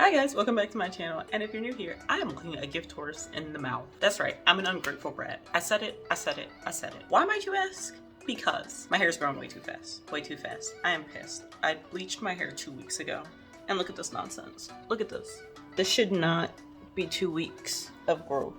Hi guys, welcome back to my channel, and if you're new here, I am looking at a gift horse in the mouth. That's right, I'm an ungrateful brat. I said it. Why might you ask? Because my hair's growing way too fast. Way too fast. I am pissed. I bleached my hair 2 weeks ago, and look at this nonsense. Look at this. This should not be 2 weeks of growth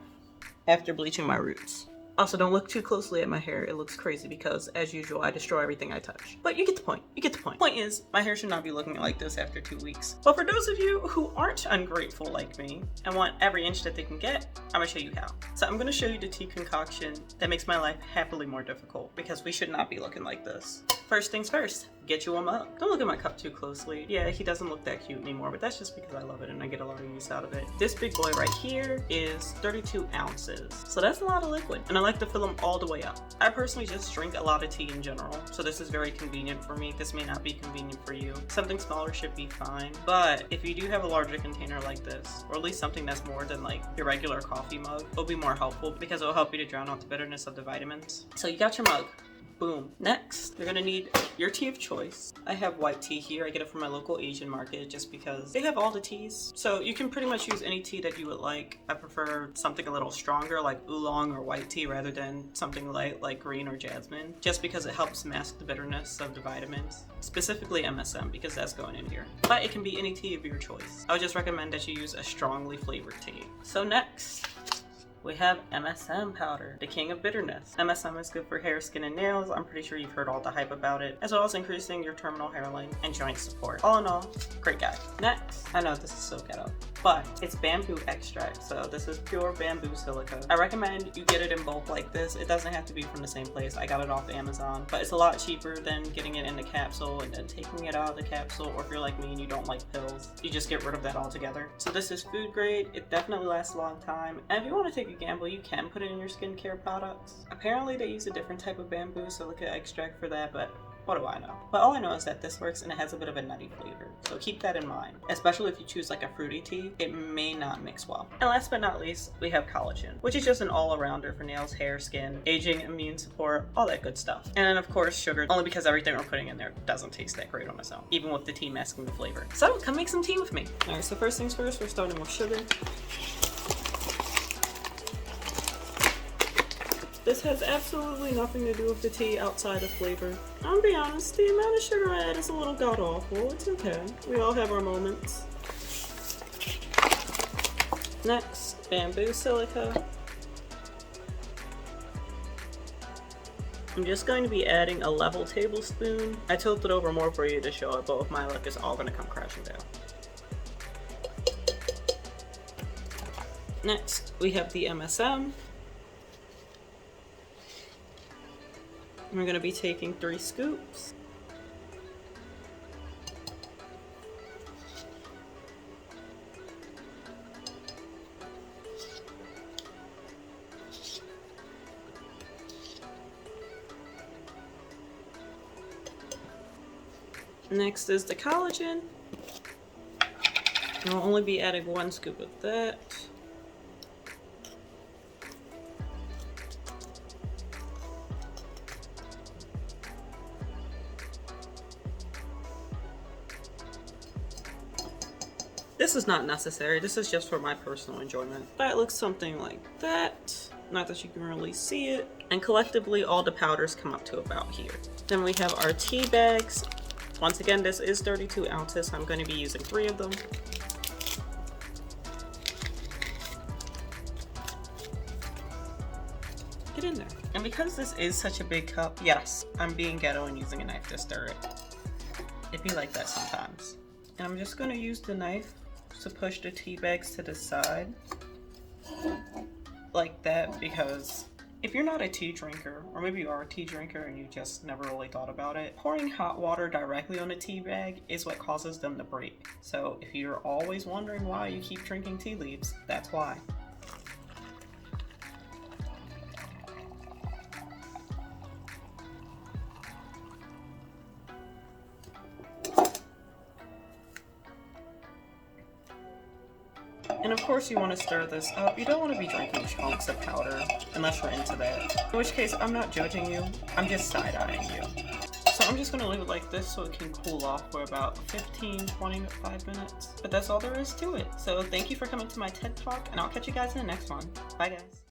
after bleaching my roots. Also, don't look too closely at my hair. It looks crazy because, as usual, I destroy everything I touch. But you get the point. You get the point. Point is, my hair should not be looking like this after 2 weeks. But for those of you who aren't ungrateful like me and want every inch that they can get, I'm gonna show you how. So I'm gonna show you the tea concoction that makes my life happily more difficult because we should not be looking like this. First things first, get you a mug. Don't look at my cup too closely. Yeah, he doesn't look that cute anymore, but that's just because I love it and I get a lot of use out of it. This big boy right here is 32 ounces. So that's a lot of liquid, and I like to fill them all the way up. I personally just drink a lot of tea in general, so this is very convenient for me. This may not be convenient for you. Something smaller should be fine, but if you do have a larger container like this, or at least something that's more than like your regular coffee mug, it'll be more helpful because it'll help you to drown out the bitterness of the vitamins. So you got your mug. Boom. Next, you're gonna need your tea of choice. I have white tea here. I get it from my local Asian market just because they have all the teas. So you can pretty much use any tea that you would like. I prefer something a little stronger like oolong or white tea rather than something light like green or jasmine, just because it helps mask the bitterness of the vitamins. Specifically MSM because that's going in here. But it can be any tea of your choice. I would just recommend that you use a strongly flavored tea. So next, we have MSM Powder, the king of bitterness. MSM is good for hair, skin, and nails. I'm pretty sure you've heard all the hype about it, as well as increasing your terminal hairline and joint support. All in all, great guy. Next, I know this is so ghetto, but it's bamboo extract, so this is pure bamboo silica. I recommend you get it in bulk like this. It doesn't have to be from the same place. I got it off Amazon, but it's a lot cheaper than getting it in the capsule and then taking it out of the capsule, or if you're like me and you don't like pills, you just get rid of that altogether. So this is food grade. It definitely lasts a long time, and if you want to take a gamble, you can put it in your skincare products. Apparently they use a different type of bamboo silica extract for that, but what do I know? But all I know is that this works and it has a bit of a nutty flavor. So keep that in mind. Especially if you choose like a fruity tea, it may not mix well. And last but not least, we have collagen, which is just an all-arounder for nails, hair, skin, aging, immune support, all that good stuff. And then of course sugar, only because everything we're putting in there doesn't taste that great on its own, even with the tea masking the flavor. So come make some tea with me. All right, so first things first, we're starting with sugar. This has absolutely nothing to do with the tea outside of flavor. I'll be honest, the amount of sugar I add is a little god-awful. It's okay. We all have our moments. Next, bamboo silica. I'm just going to be adding a level tablespoon. I tilted over more for you to show it, but with my luck, it's all going to come crashing down. Next, we have the MSM. We're going to be taking 3 scoops. Next is the collagen. I'll only be adding 1 scoop of that. This is not necessary, this is just for my personal enjoyment. That looks something like that. Not that you can really see it. And collectively, all the powders come up to about here. Then we have our tea bags. Once again, this is 32 ounces, so I'm going to be using 3 of them. Get in there. And because this is such a big cup, yes, I'm being ghetto and using a knife to stir it. It'd be like that sometimes. And I'm just going to use the knife to push the tea bags to the side like that, because if you're not a tea drinker, or maybe you are a tea drinker and you just never really thought about it, pouring hot water directly on a tea bag is what causes them to break. So if you're always wondering why you keep drinking tea leaves, that's why. And of course you want to stir this up. You don't want to be drinking chunks of powder unless you're into that. In which case, I'm not judging you, I'm just side-eyeing you. So I'm just gonna leave it like this so it can cool off for about 15, 25 minutes. But that's all there is to it. So thank you for coming to my TED Talk, and I'll catch you guys in the next one. Bye guys.